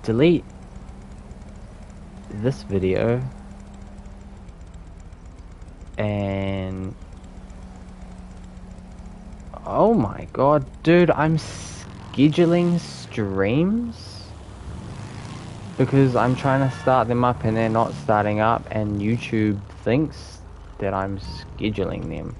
delete this video and oh my god, dude, I'm scheduling streams because I'm trying to start them up and they're not starting up, and YouTube thinks that I'm scheduling them.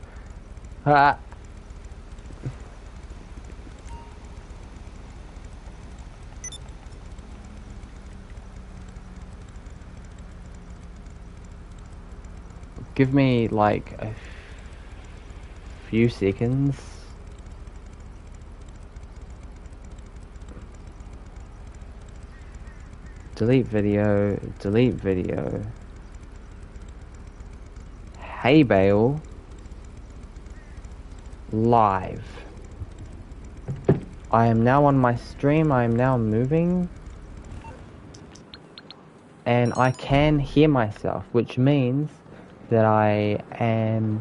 Give me like a few seconds. Delete video, delete video. Hey Bale. Live. I am now on my stream, I am now moving. And I can hear myself, which means that I am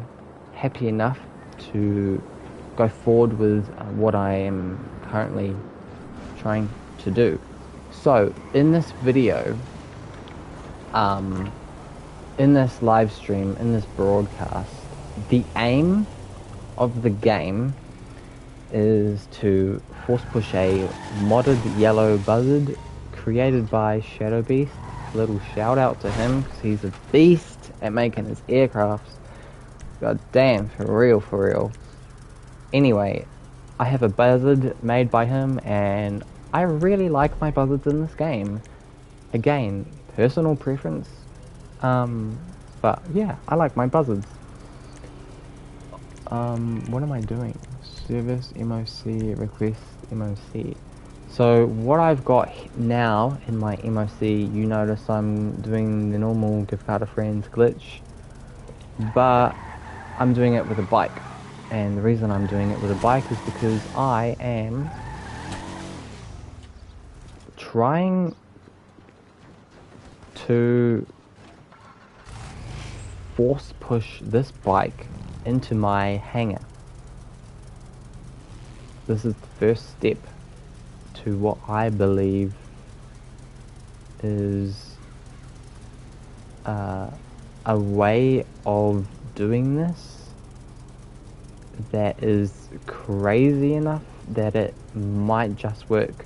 happy enough to go forward with what I am currently trying to do. So, in this video, in this live stream, in this broadcast, the aim of the game is to force push a modded yellow buzzard created by Shadowbeast. Little shout out to him because he's a beast at making his aircrafts. God damn, for real. Anyway, I have a buzzard made by him and I really like my buzzards in this game. Again, personal preference. But yeah, I like my buzzards. What am I doing? Service, MOC, request, MOC. So what I've got now in my MOC, you notice I'm doing the normal give card a friends glitch, but I'm doing it with a bike. And the reason I'm doing it with a bike is because I am trying to force push this bike into my hangar. This is the first step to what I believe is a way of doing this that is crazy enough that it might just work.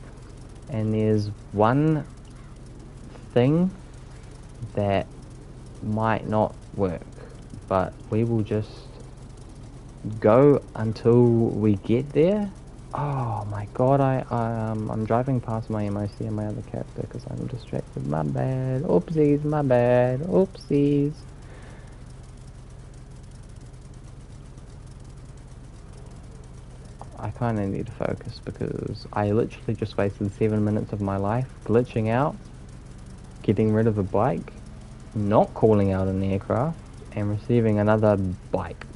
And there's one thing that might not work, but we will just go until we get there. Oh my god, I'm driving past my MOC and my other character because I'm distracted. My bad. Oopsies, my bad. Oopsies. I kind of need to focus because I literally just wasted 7 minutes of my life glitching out, getting rid of a bike, not calling out an aircraft, and receiving another bike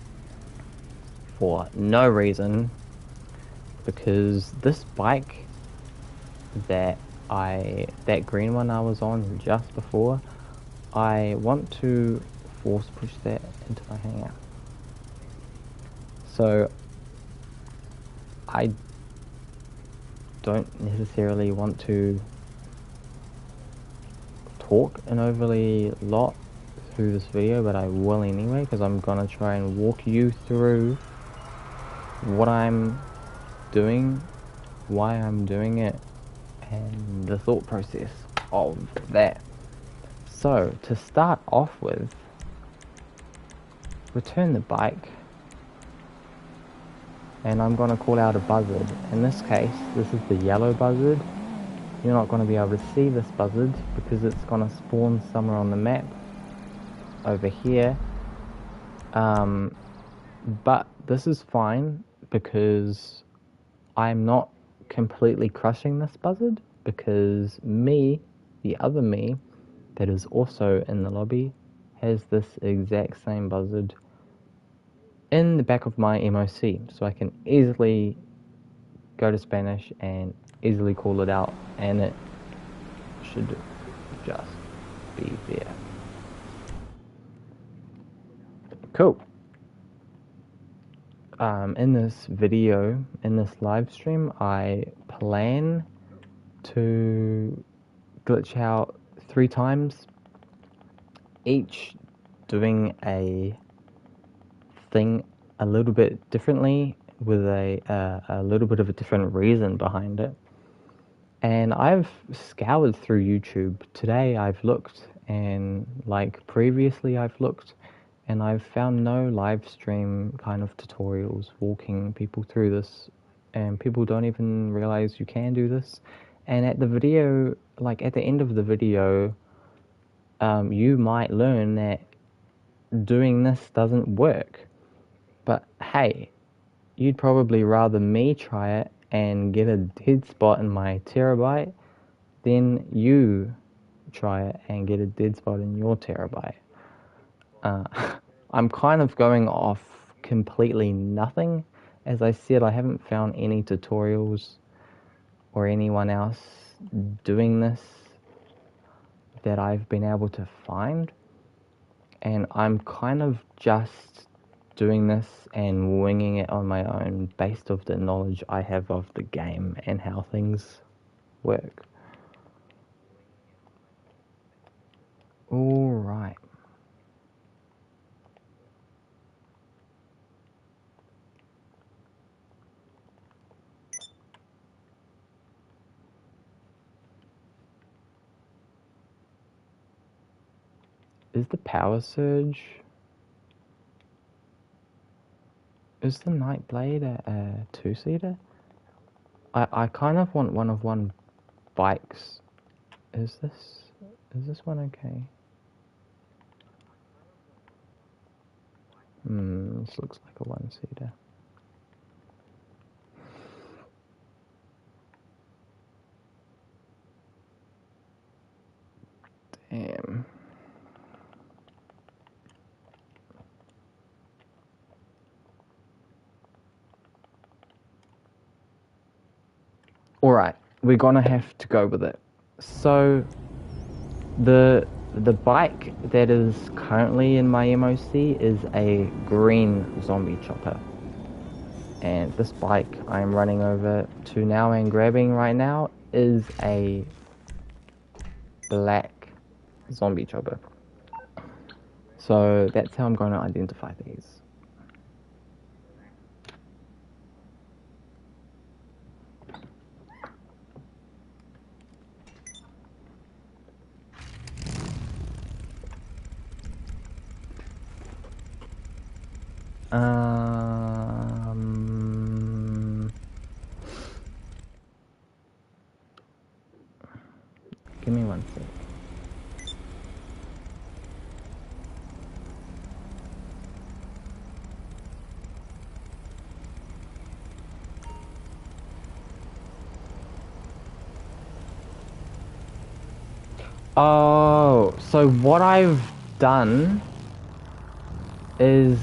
for no reason. Because this bike that green one I was on just before, I want to force push that into my hangar. So I don't necessarily want to talk an overly lot through this video, but I will anyway, because I'm gonna try and walk you through what I'm doing, why I'm doing it, and the thought process of that. So to start off with, return the bike, and I'm going to call out a buzzard. In this case, this is the yellow buzzard. You're not going to be able to see this buzzard because it's going to spawn somewhere on the map over here, but this is fine because I'm not completely crushing this buzzard, because me, the other me, that is also in the lobby, has this exact same buzzard in the back of my MOC, so I can easily go to Spanish and easily call it out, and it should just be there. Cool. In this video, in this live stream, I plan to glitch out 3 times, each doing a thing a little bit differently with a little bit of a different reason behind it. And I've scoured through YouTube. Today I've looked, and like previously I've looked, and I've found no live stream kind of tutorials walking people through this, and people don't even realize you can do this. And at the video, like at the end of the video, you might learn that doing this doesn't work. But hey, you'd probably rather me try it and get a dead spot in my Terrorbyte than you try it and get a dead spot in your Terrorbyte. I'm kind of going off completely nothing. As I said, I haven't found any tutorials or anyone else doing this that I've been able to find. And I'm kind of just doing this and winging it on my own based off the knowledge I have of the game and how things work. Alright. Is the power surge... Is the Nightblade a 2-seater? I kind of want one of one bikes. Is this one okay? This looks like a 1-seater. Damn. Alright, we're gonna have to go with it. So, the bike that is currently in my MOC is a green zombie chopper. And this bike I'm running over to now and grabbing right now is a black zombie chopper. So that's how I'm going to identify these. Give me one sec. Oh, so what I've done is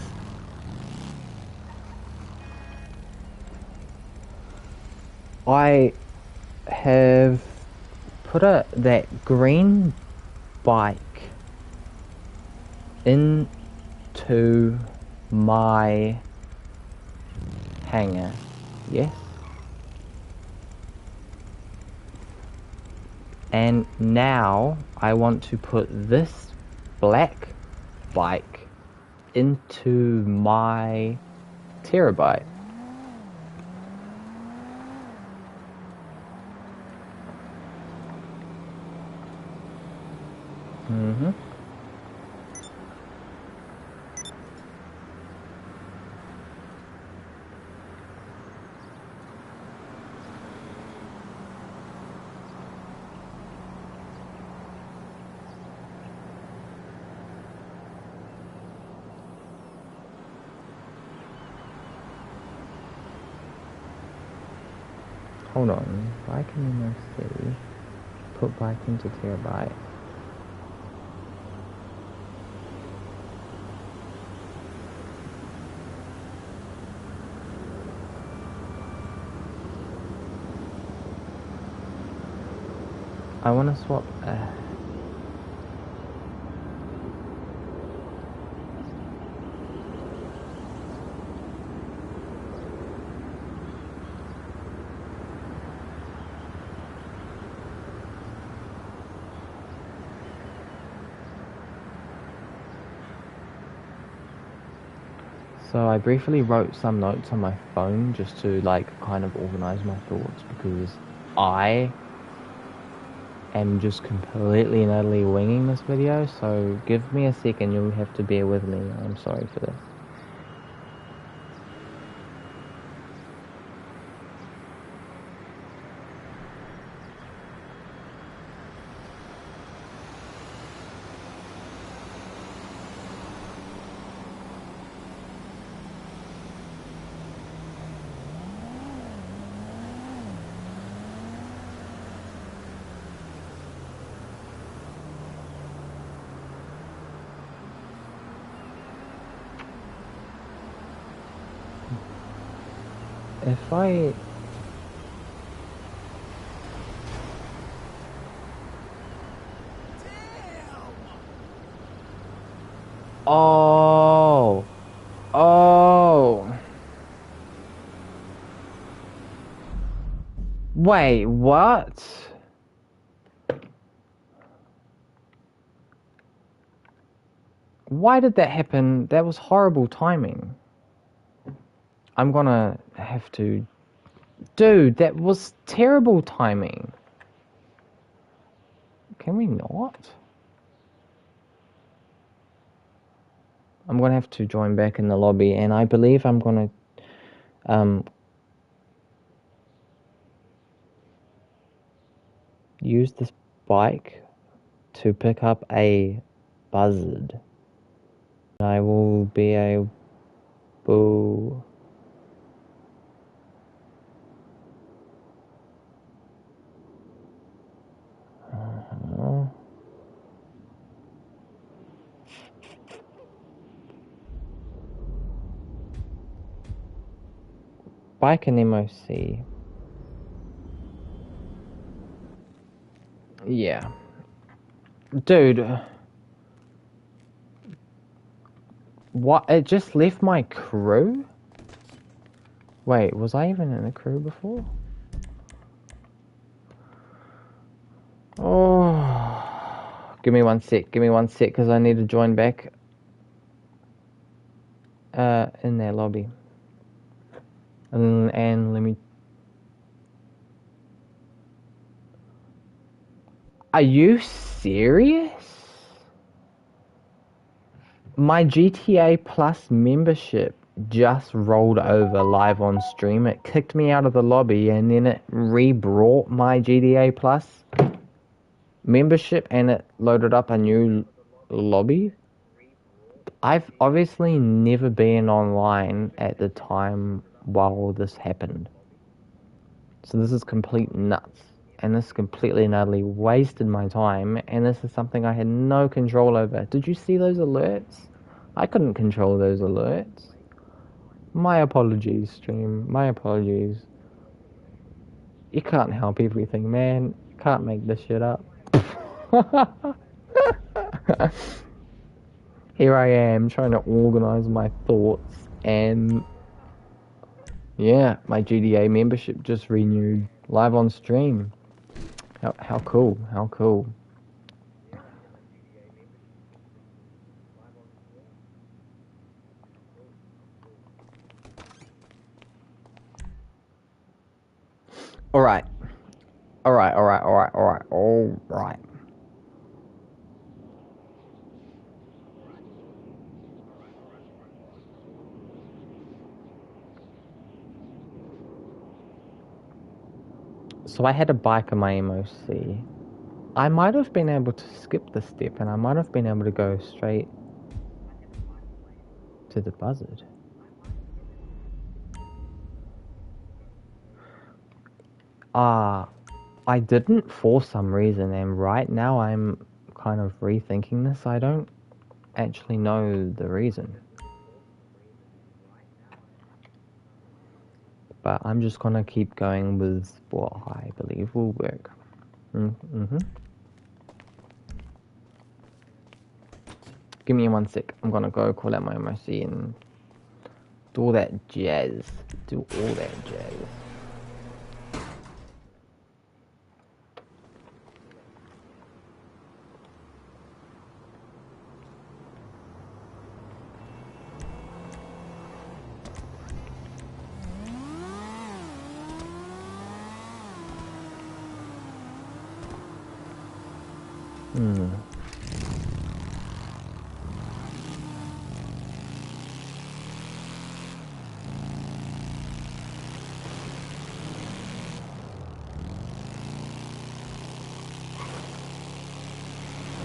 I have put that green bike into my hangar, yes? And now I want to put this black bike into my Terrorbyte. Hold on, bike in MOC, put bike into Terrorbyte. I want to swap. So I briefly wrote some notes on my phone just to like kind of organize my thoughts because I am just completely and utterly winging this video. So give me a second, you'll have to bear with me. I'm sorry for this. If I... Oh! Oh! Wait, what? Why did that happen? That was horrible timing. I'm gonna have to... Dude, that was terrible timing. Can we not? I'm gonna have to join back in the lobby, and I believe I'm gonna use this bike to pick up a Buzzard. I will be able... Bike and MOC. Yeah. Dude. What? It just left my crew? Wait, was I even in a crew before? Oh. Give me one sec, because I need to join back in their lobby. And let me... Are you serious? My GTA Plus membership just rolled over live on stream. It kicked me out of the lobby and then it re-brought my GTA Plus membership and it loaded up a new lobby. I've obviously never been online at the time while this happened. So this is complete nuts. And this completely and utterly wasted my time, and this is something I had no control over. Did you see those alerts? I couldn't control those alerts. My apologies, stream. My apologies. You can't help everything, man. You can't make this shit up. Here I am, trying to organize my thoughts, and... yeah, my GTA membership just renewed live on stream. How cool, how cool. Alright. Alright. So I had a bike on my MOC. I might have been able to skip the step and I might have been able to go straight to the Buzzard. I didn't for some reason, and right now I'm kind of rethinking this. I don't actually know the reason. But I'm just gonna keep going with what I believe will work. Give me one sec. I'm gonna go call out my MOC and do all that jazz. Hmm.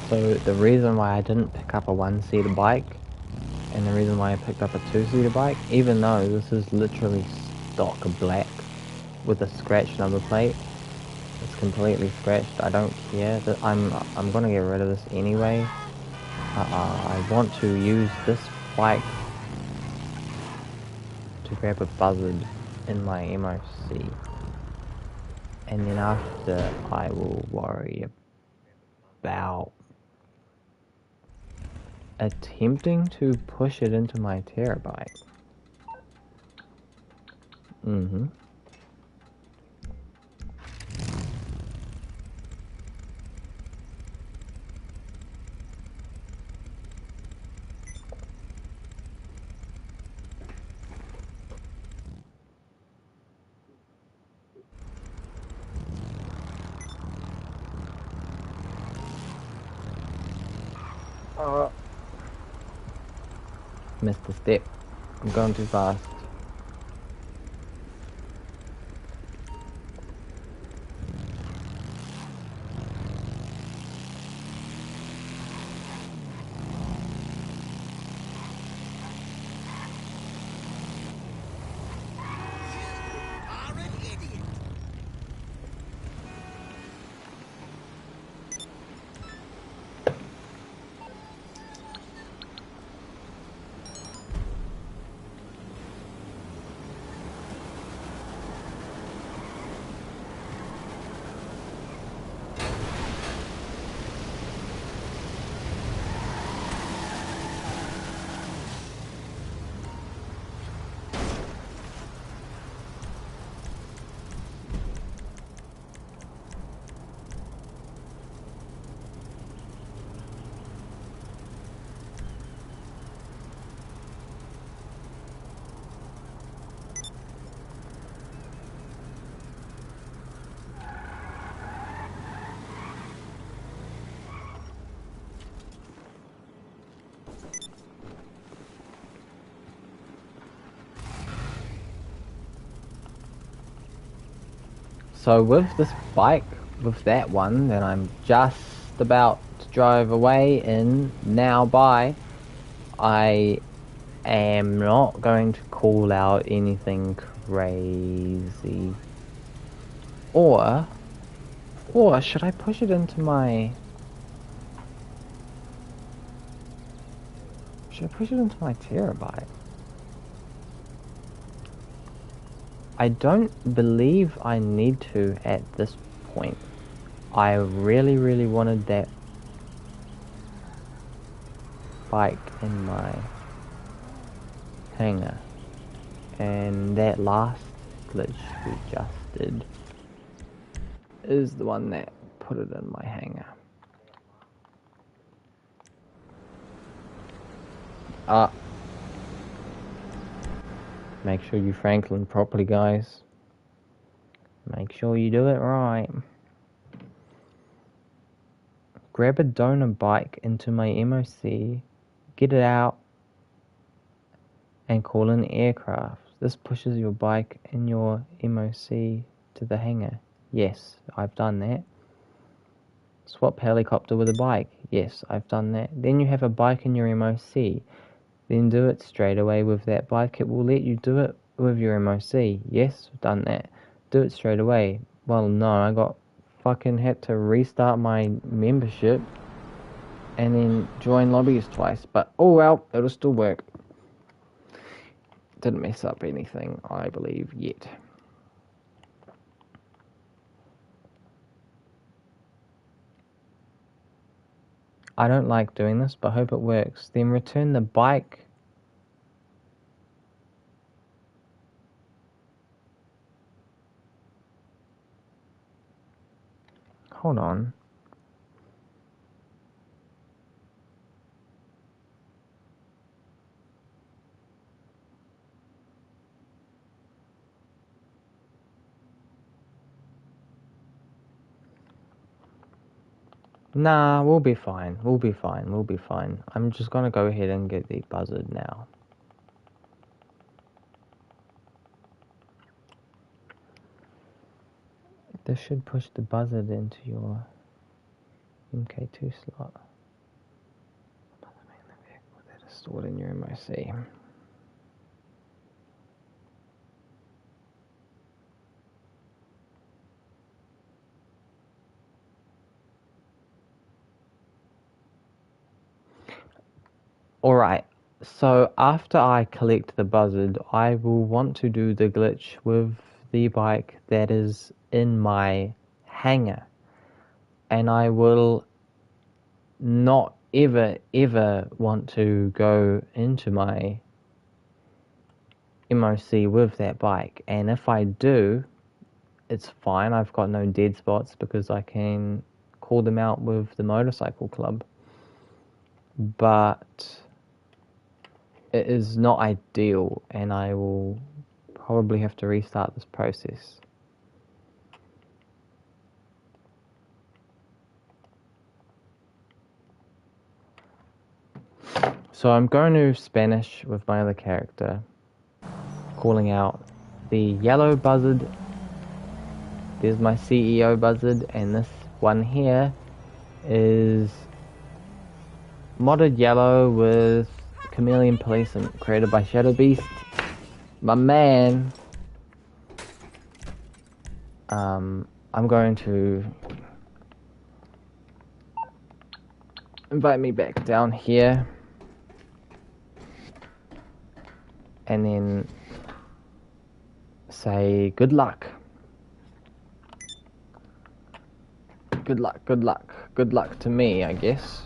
So the reason why I didn't pick up a one-seater bike, and the reason why I picked up a two-seater bike, even though this is literally stock black with a scratch number plate, it's completely scratched. I don't care. I'm gonna get rid of this anyway. I want to use this bike to grab a Buzzard in my MOC, and then after I will worry about attempting to push it into my Terrorbyte. Mm-hmm. Missed the step. I'm going too fast. So with this bike, with that one that I'm just about to drive away in, now by, I am not going to call out anything crazy. Or should I push it into my... Should I push it into my Terrorbyte? I don't believe I need to at this point. I really wanted that bike in my hangar, and that last glitch we just did is the one that put it in my hangar. Make sure you Franklin properly, guys. Make sure you do it right. Grab a donor bike into my MOC, get it out, and call in aircraft. This pushes your bike in your MOC to the hangar. Yes, I've done that. Swap helicopter with a bike. Yes, I've done that. Then you have a bike in your MOC. Then do it straight away with that bike. It will let you do it with your MOC. Yes, I've done that. Do it straight away. Well, no, I had to restart my membership and then join lobbies twice. But oh well, it'll still work. Didn't mess up anything, I believe, yet. I don't like doing this, but hope it works. Then return the bike. Hold on. Nah, we'll be fine. We'll be fine. We'll be fine. I'm just gonna go ahead and get the Buzzard now. This should push the Buzzard into your MK2 slot. Doesn't mean the vehicle that is stored in your MOC. Alright, so after I collect the Buzzard, I will want to do the glitch with the bike that is in my hangar. And I will not ever want to go into my MOC with that bike. And if I do, it's fine. I've got no dead spots because I can call them out with the motorcycle club. But it is not ideal, and I will probably have to restart this process. So I'm going to Spanish with my other character, calling out the yellow Buzzard. There's my CEO Buzzard, and this one here is modded yellow with chameleon police and created by Shadow Beast. My man. I'm going to invite me back down here, and then say good luck. Good luck, good luck, good luck to me, I guess.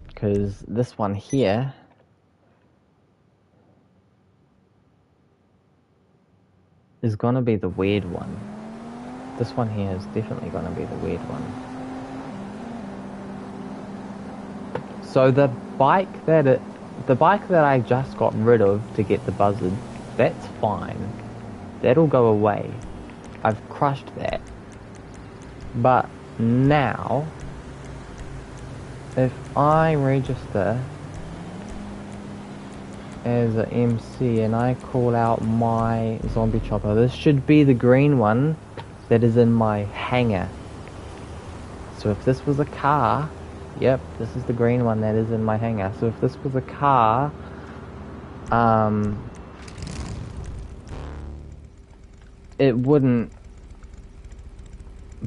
Because this one here is gonna be the weird one. This one here is definitely gonna be the weird one. So the bike that I just got rid of to get the Buzzard, that's fine. That'll go away. I've crushed that. But now, if I register as an MC and I call out my zombie chopper, this should be the green one that is in my hangar. So if this was a car, yep, this is the green one that is in my hangar. So if this was a car, it wouldn't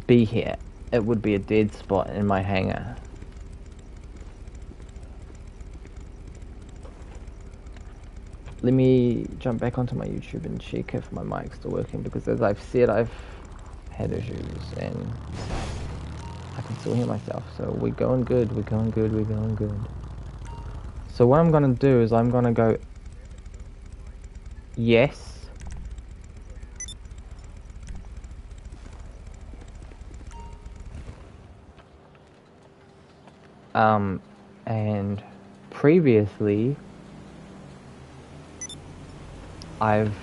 be here. It would be a dead spot in my hangar. Let me jump back onto my YouTube and check if my mic's still working, because as I've said, I've had issues and I can still hear myself. So we're going good, we're going good, we're going good. So what I'm going to do is I'm going to go yes. And previously I've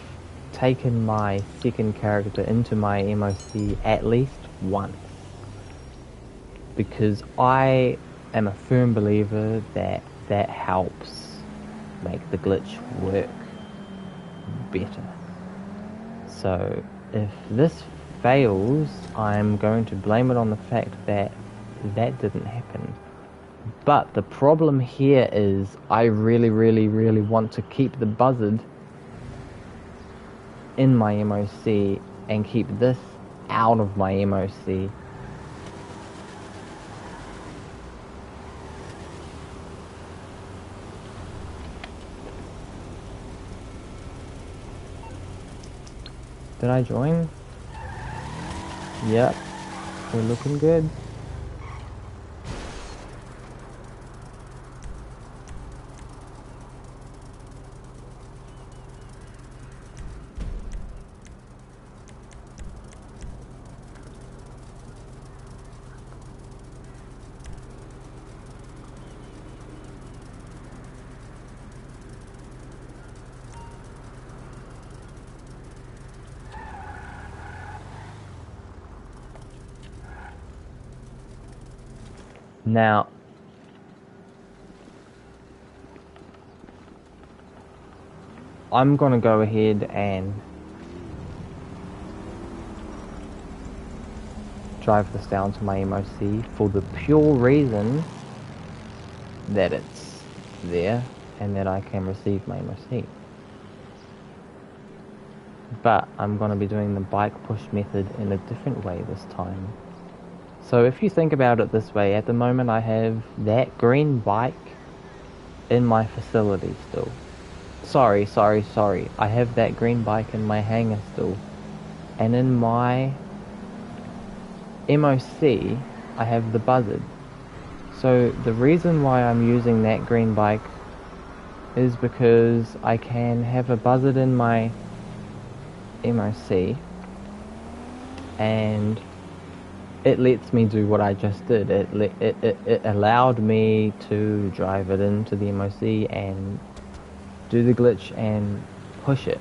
taken my second character into my MOC at least once, because I am a firm believer that that helps make the glitch work better. So if this fails, I'm going to blame it on the fact that that didn't happen. But the problem here is I really want to keep the Buzzard in my MOC and keep this out of my MOC. Did I join? Yep, we're looking good. Now, I'm gonna go ahead and drive this down to my MOC for the pure reason that it's there and that I can receive my MOC. But I'm going to be doing the bike push method in a different way this time. So if you think about it this way, at the moment I have that green bike in my facility still. Sorry. I have that green bike in my hangar still. And in my MOC, I have the Buzzard. So the reason why I'm using that green bike is because I can have a Buzzard in my MOC and it lets me do what I just did. It allowed me to drive it into the MOC and do the glitch and push it.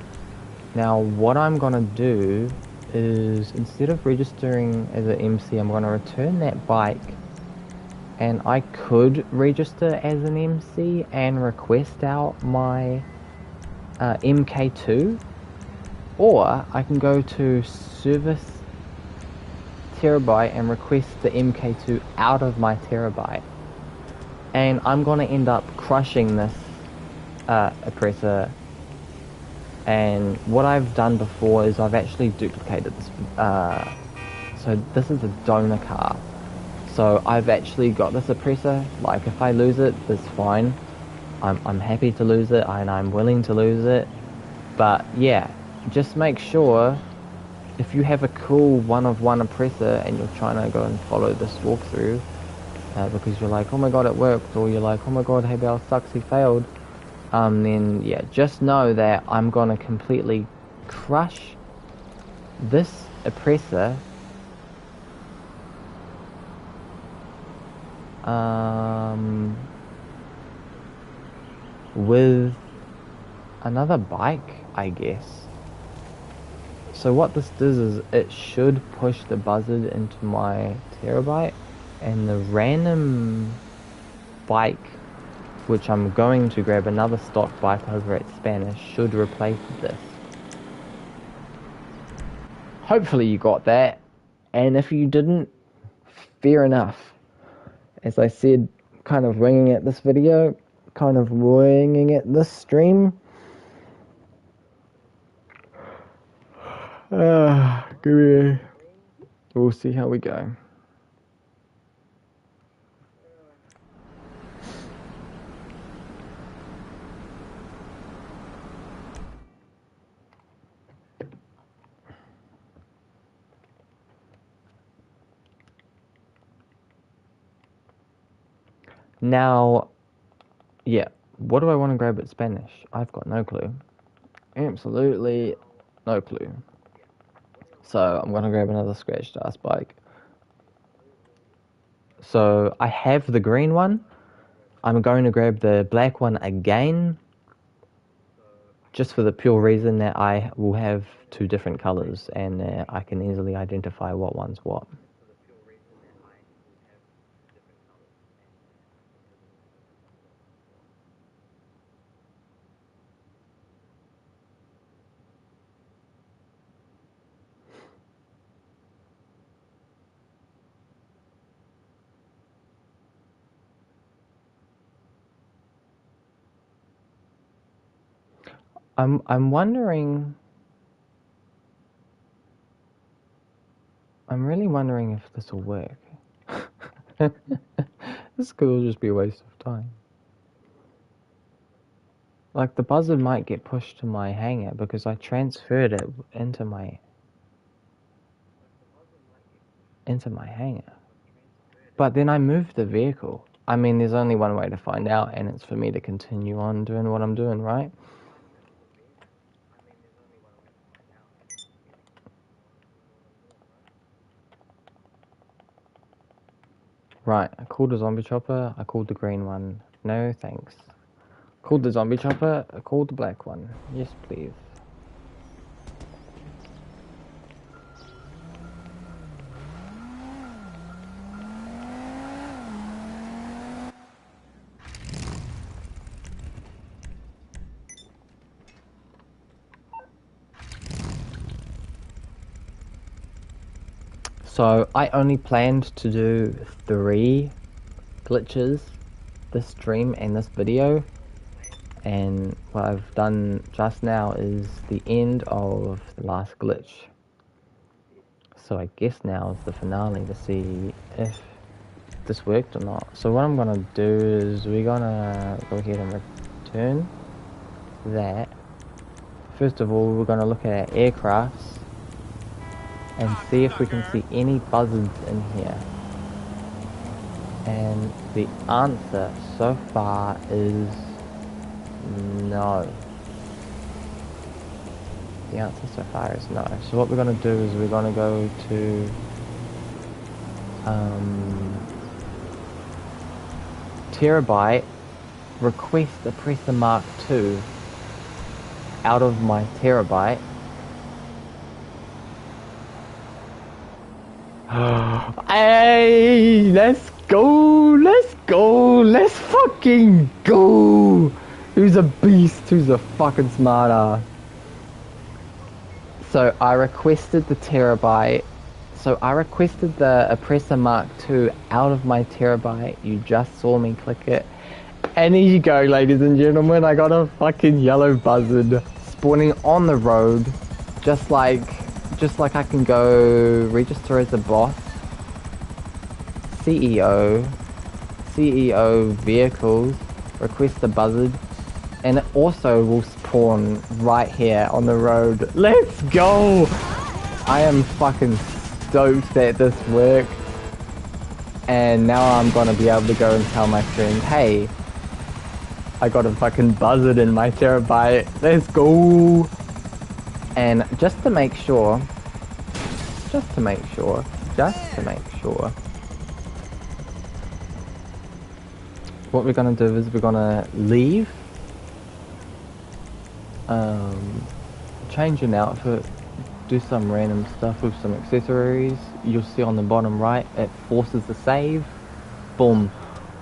Now what I'm gonna do is, instead of registering as an MC, I'm gonna return that bike, and I could register as an MC and request out my MK2, or I can go to service Terrorbyte and request the MK2 out of my Terrorbyte. And I'm going to end up crushing this oppressor. And what I've done before is I've actually duplicated this. So this is a donor car. So I've actually got this oppressor. Like, if I lose it, that's fine. I'm happy to lose it, and I'm willing to lose it. But yeah, just make sure, if you have a cool one-of-one oppressor and you're trying to go and follow this walkthrough, because you're like, oh my god, it worked, or you're like, oh my god, hey Bell sucks, he failed, then yeah, just know that I'm gonna completely crush this oppressor with another bike, I guess. So what this does is it should push the Buzzard into my Terrorbyte, and the random bike, which I'm going to grab another stock bike over at Spanish, should replace this. Hopefully you got that, and if you didn't, fair enough. As I said, kind of winging it this video, kind of winging it this stream. We'll see how we go. Now, yeah, what do I want to grab at Spanish? I've got no clue. Absolutely no clue. So I'm going to grab another scratched ass bike. So I have the green one. I'm going to grab the black one again, just for the pure reason that I will have two different colors, and I can easily identify what one's what. I'm wondering. I'm really wondering if this will work. This could just be a waste of time. Like, the Buzzard might get pushed to my hangar because I transferred it into my hangar. But then I moved the vehicle. I mean, there's only one way to find out, and it's for me to continue on doing what I'm doing, right? Right, I called the zombie chopper, I called the green one. No thanks. Called the zombie chopper, I called the black one. Yes, please. So I only planned to do 3 glitches this stream and this video, and what I've done just now is the end of the last glitch. So I guess now is the finale to see if this worked or not. So what I'm gonna do is we're gonna go ahead and return that. First of all, we're gonna look at our aircrafts and see if we can see any buzzards in here. And the answer so far is no. The answer so far is no. So what we're going to do is we're going to go to Terrorbyte, request a Presser Mark II out of my Terrorbyte. Hey, let's go, let's fucking go. Who's a beast? Who's a fucking smart ass? So I requested the Terrorbyte. So I requested the Oppressor Mark II out of my Terrorbyte. You just saw me click it. And here you go, ladies and gentlemen. I got a fucking yellow buzzard spawning on the road. Just like I can go register as a boss. CEO vehicles, request a buzzard, and it also will spawn right here on the road. Let's go! I am fucking stoked that this worked, and now I'm gonna be able to go and tell my friends, hey, I got a fucking buzzard in my Terrorbyte, let's go! And just to make sure, what we're gonna do is we're gonna leave, change an outfit, do some random stuff with some accessories. You'll see on the bottom right, it forces a save. Boom.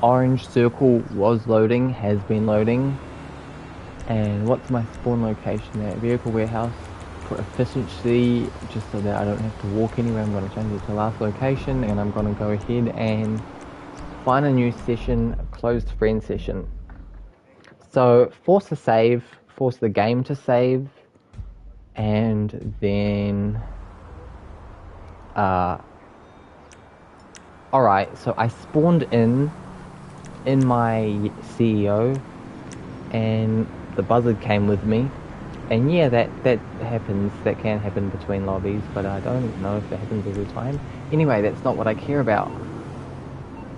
Orange circle was loading, has been loading. And what's my spawn location at? Vehicle warehouse. For efficiency, just so that I don't have to walk anywhere, I'm going to change it to last location, and I'm going to go ahead and find a new session, a closed friend session. So force a save, force the game to save, and then alright, so I spawned in my CEO, and the buzzard came with me. And yeah, that happens, that can happen between lobbies, but I don't know if it happens every time. Anyway, that's not what I care about.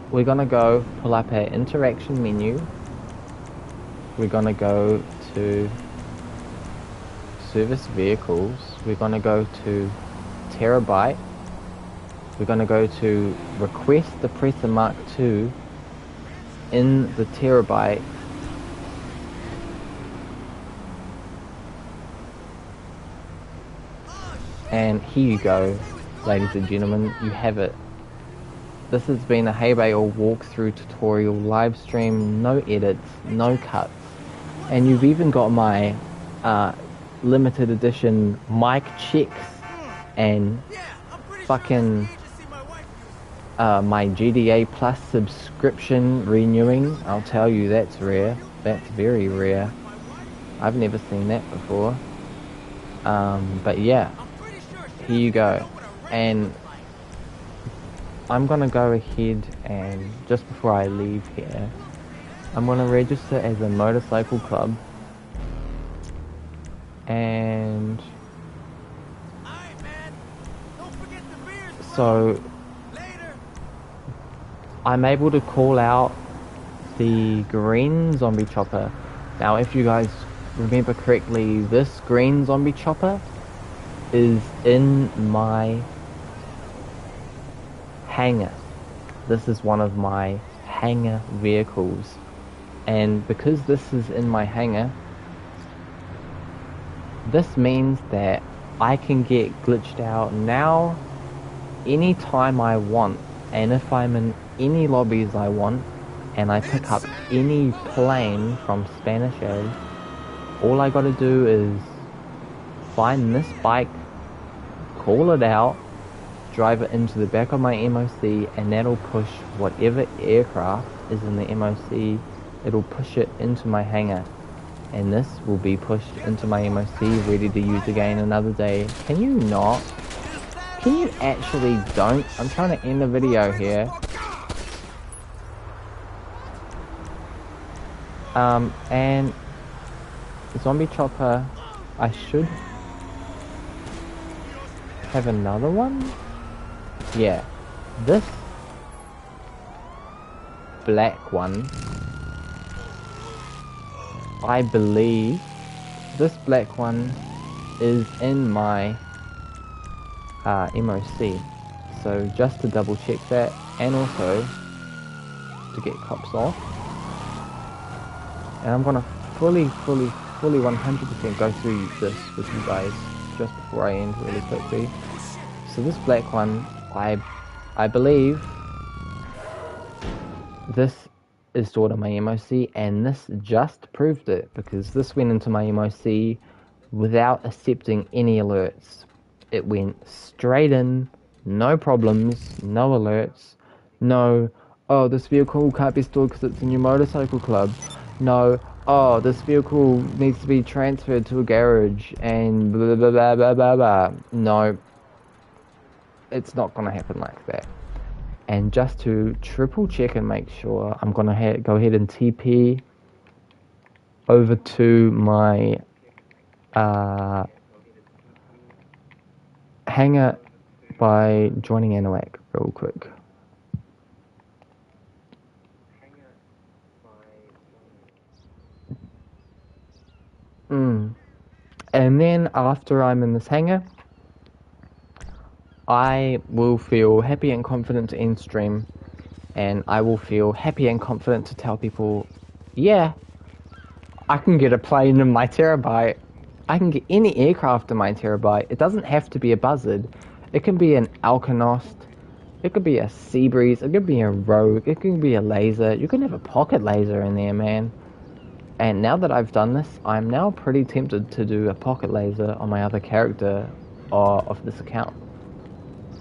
We're gonna go pull up our interaction menu. We're gonna go to service vehicles. We're gonna go to Terrorbyte. We're gonna go to request the Presser Mark II in the Terrorbyte. And here you go, ladies and gentlemen, you have it. This has been a Hay Bale walkthrough tutorial live stream, no edits, no cuts. And you've even got my limited edition mic checks and fucking my GDA Plus subscription renewing. I'll tell you, that's rare. That's very rare. I've never seen that before. But yeah. Here you go, and I'm gonna go ahead and just before I leave here, I'm gonna register as a motorcycle club, and so I'm able to call out the green zombie chopper. Now if you guys remember correctly, this green zombie chopper is in my hangar. This is one of my hangar vehicles, and because this is in my hangar, this means that I can get glitched out now anytime I want, and if I'm in any lobbies I want and I pick up any plane from Spanish Air, all I gotta do is find this bike, call it out, drive it into the back of my MOC, and that'll push whatever aircraft is in the MOC, it'll push it into my hangar. And this will be pushed into my MOC, ready to use again another day. Can you not? Can you actually don't? I'm trying to end the video here. And zombie chopper, I should have another one? Yeah. This black one, I believe this black one is in my MOC. So just to double check that, and also to get cops off. And I'm gonna fully 100% go through this with you guys just before I end really quickly. So this black one, I believe this is stored in my MOC, and this just proved it, because this went into my MOC without accepting any alerts. It went straight in, no problems, no alerts, no, oh, this vehicle can't be stored because it's in your motorcycle club, no, oh, this vehicle needs to be transferred to a garage, and blah blah blah blah blah blah. No, it's not gonna happen like that. And just to triple check and make sure, I'm gonna go ahead and TP over to my hangar by joining Anuak real quick. And then after I'm in this hangar, I will feel happy and confident to end stream, and I will feel happy and confident to tell people, yeah, I can get a plane in my Terrorbyte. I can get any aircraft in my Terrorbyte. It doesn't have to be a Buzzard. It can be an Alkanost. It could be a Seabreeze. It could be a Rogue. It could be a laser. You can have a pocket laser in there, man. And now that I've done this, I'm now pretty tempted to do a pocket laser on my other character of this account.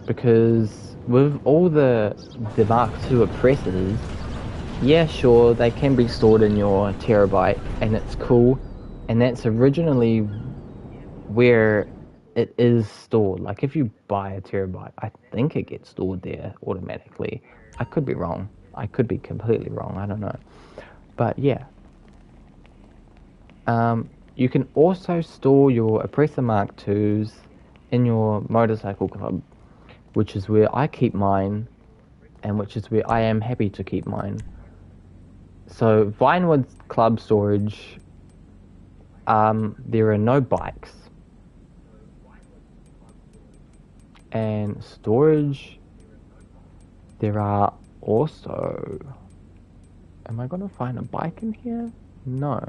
Because with all the Mark II oppressors, yeah, sure, they can be stored in your Terrorbyte, and it's cool. And that's originally where it is stored. Like, if you buy a Terrorbyte, I think it gets stored there automatically. I could be wrong. I could be completely wrong. I don't know. But yeah. You can also store your Oppressor Mark IIs in your motorcycle club, which is where I keep mine, and which is where I am happy to keep mine. So, Vinewood Club storage, there are no bikes. And storage, there are also... Am I going to find a bike in here? No.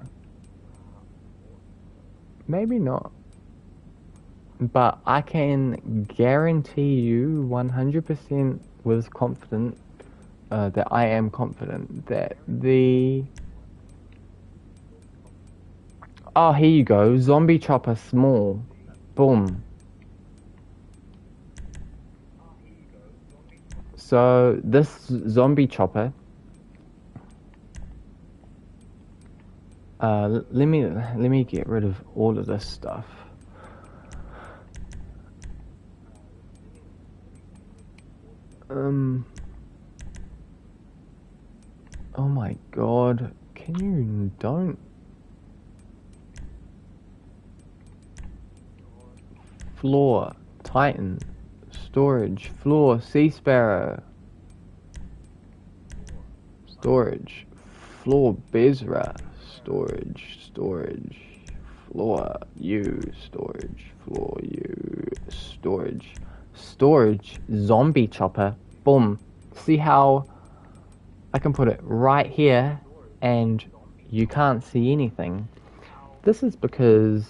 Maybe not. But I can guarantee you 100% with confidence that I am confident that the... Oh, here you go. Zombie chopper small. Boom. So this zombie chopper... let me get rid of all of this stuff. Oh my god, can you don't? Floor, Titan, storage, floor, Sea Sparrow, storage, floor, Bezra, storage, floor, U, storage, floor, U, storage, zombie chopper, boom. See how I can put it right here and you can't see anything? This is because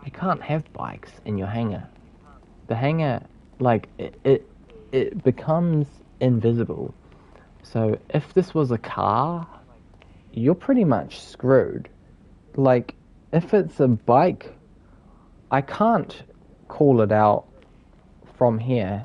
you can't have bikes in your hangar. The hangar, like, it becomes invisible. So if this was a car, you're pretty much screwed. Like, if it's a bike, I can't call it out from here